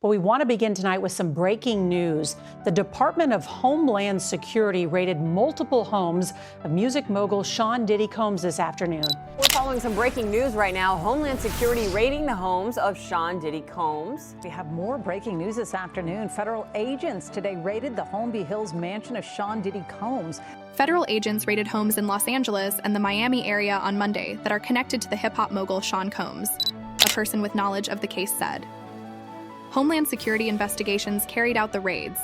Well, we want to begin tonight with some breaking news. The Department of Homeland Security raided multiple homes of music mogul Sean Diddy Combs this afternoon. We're following some breaking news right now. Homeland Security raiding the homes of Sean Diddy Combs. We have more breaking news this afternoon. Federal agents today raided the Holmby Hills mansion of Sean Diddy Combs. Federal agents raided homes in Los Angeles and the Miami area on Monday that are connected to the hip-hop mogul Sean Combs, a person with knowledge of the case said. Homeland Security Investigations carried out the raids,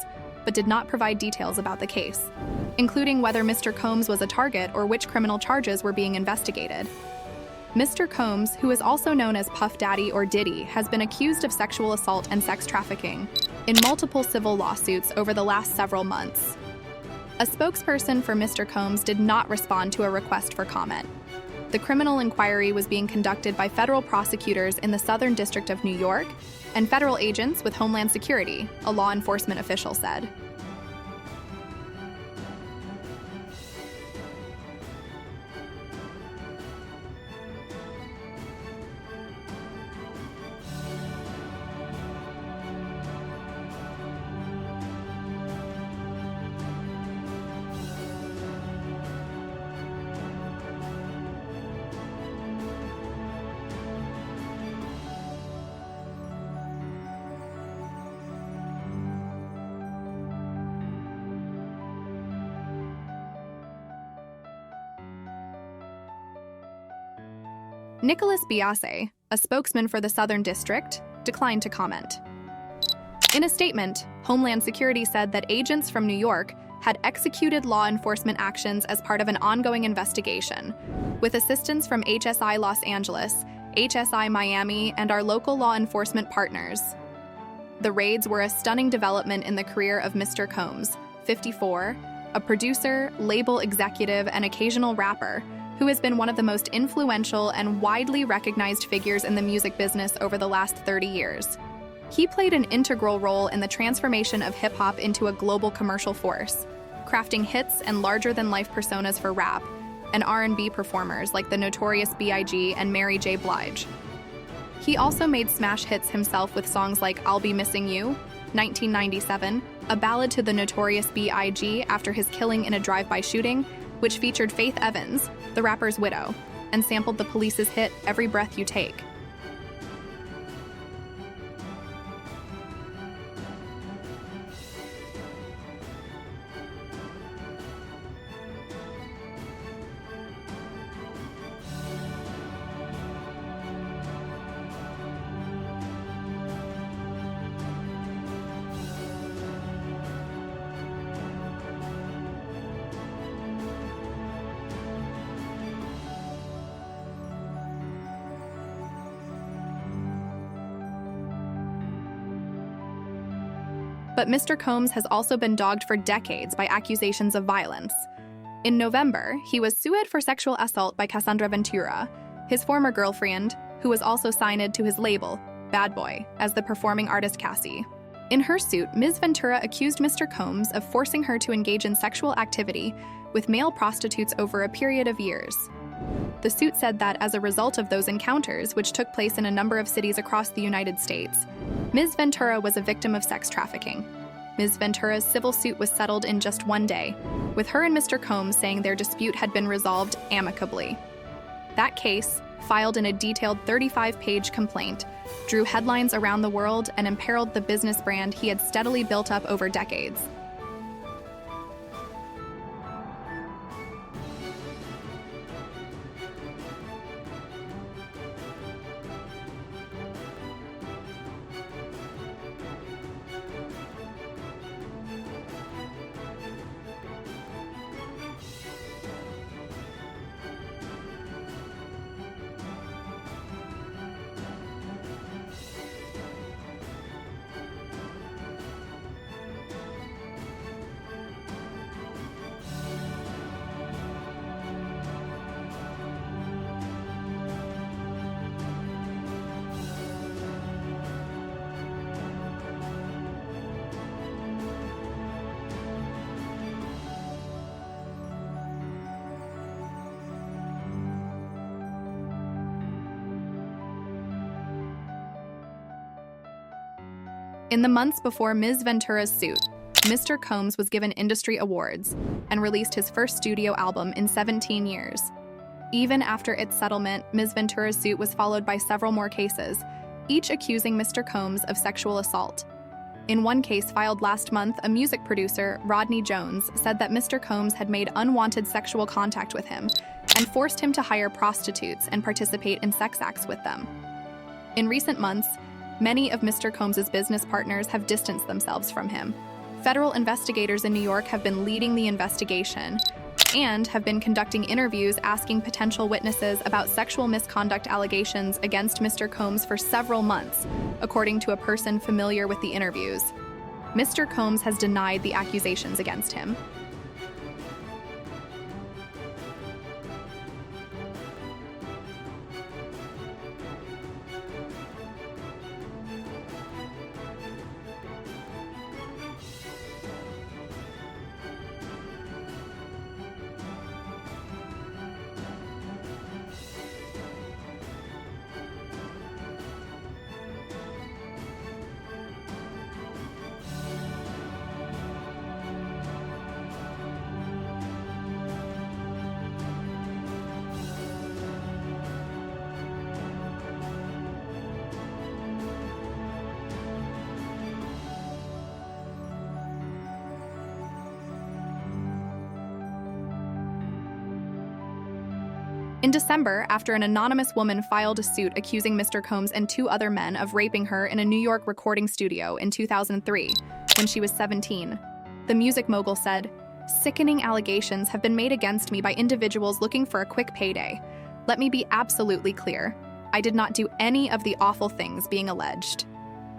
but did not provide details about the case, including whether Mr. Combs was a target or which criminal charges were being investigated. Mr. Combs, who is also known as Puff Daddy or Diddy, has been accused of sexual assault and sex trafficking in multiple civil lawsuits over the last several months. A spokesperson for Mr. Combs did not respond to a request for comment. The criminal inquiry was being conducted by federal prosecutors in the Southern District of New York and federal agents with Homeland Security, a law enforcement official said. Nicholas Biase, a spokesman for the Southern District, declined to comment. In a statement, Homeland Security said that agents from New York had executed law enforcement actions as part of an ongoing investigation, with assistance from HSI Los Angeles, HSI Miami, and our local law enforcement partners. The raids were a stunning development in the career of Mr. Combs, 54, a producer, label executive, and occasional rapper, who has been one of the most influential and widely recognized figures in the music business over the last 30 years. He played an integral role in the transformation of hip-hop into a global commercial force, crafting hits and larger-than-life personas for rap and R&B performers like the Notorious B.I.G. and Mary J. Blige. He also made smash hits himself with songs like I'll Be Missing You, 1997, a ballad to the Notorious B.I.G. after his killing in a drive-by shooting, which featured Faith Evans, the rapper's widow, and sampled the Police's hit Every Breath You Take. But Mr. Combs has also been dogged for decades by accusations of violence. In November, he was sued for sexual assault by Cassandra Ventura, his former girlfriend, who was also signed to his label, Bad Boy, as the performing artist Cassie. In her suit, Ms. Ventura accused Mr. Combs of forcing her to engage in sexual activity with male prostitutes over a period of years. The suit said that as a result of those encounters, which took place in a number of cities across the United States, Ms. Ventura was a victim of sex trafficking. Ms. Ventura's civil suit was settled in just one day, with her and Mr. Combs saying their dispute had been resolved amicably. That case, filed in a detailed 35-page complaint, drew headlines around the world and imperiled the business brand he had steadily built up over decades. In the months before Ms. Ventura's suit, Mr. Combs was given industry awards and released his first studio album in 17 years. Even after its settlement, Ms. Ventura's suit was followed by several more cases, each accusing Mr. Combs of sexual assault. In one case filed last month, a music producer, Rodney Jones, said that Mr. Combs had made unwanted sexual contact with him and forced him to hire prostitutes and participate in sex acts with them. In recent months, many of Mr. Combs' business partners have distanced themselves from him. Federal investigators in New York have been leading the investigation and have been conducting interviews asking potential witnesses about sexual misconduct allegations against Mr. Combs for several months, according to a person familiar with the interviews. Mr. Combs has denied the accusations against him. In December, after an anonymous woman filed a suit accusing Mr. Combs and two other men of raping her in a New York recording studio in 2003, when she was 17, the music mogul said, "Sickening allegations have been made against me by individuals looking for a quick payday. Let me be absolutely clear. I did not do any of the awful things being alleged."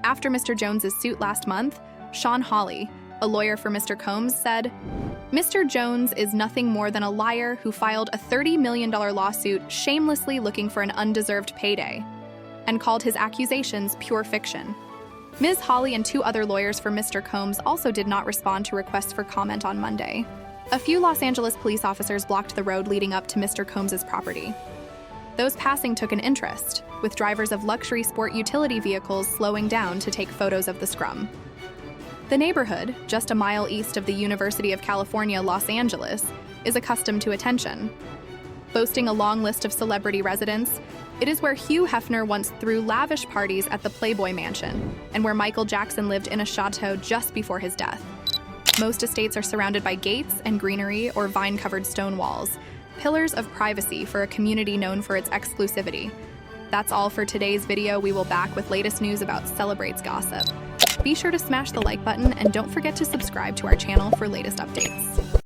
After Mr. Jones's suit last month, Sean Hawley, a lawyer for Mr. Combs, said, "Mr. Jones is nothing more than a liar who filed a $30 million lawsuit shamelessly looking for an undeserved payday," and called his accusations pure fiction. Ms. Hawley and two other lawyers for Mr. Combs also did not respond to requests for comment on Monday. A few Los Angeles police officers blocked the road leading up to Mr. Combs' property. Those passing took an interest, with drivers of luxury sport utility vehicles slowing down to take photos of the scrum. The neighborhood, just a mile east of the University of California, Los Angeles, is accustomed to attention. Boasting a long list of celebrity residents, it is where Hugh Hefner once threw lavish parties at the Playboy Mansion, and where Michael Jackson lived in a chateau just before his death. Most estates are surrounded by gates and greenery or vine-covered stone walls, pillars of privacy for a community known for its exclusivity. That's all for today's video. We will back with latest news about Celebrate's gossip. Be sure to smash the like button and don't forget to subscribe to our channel for latest updates.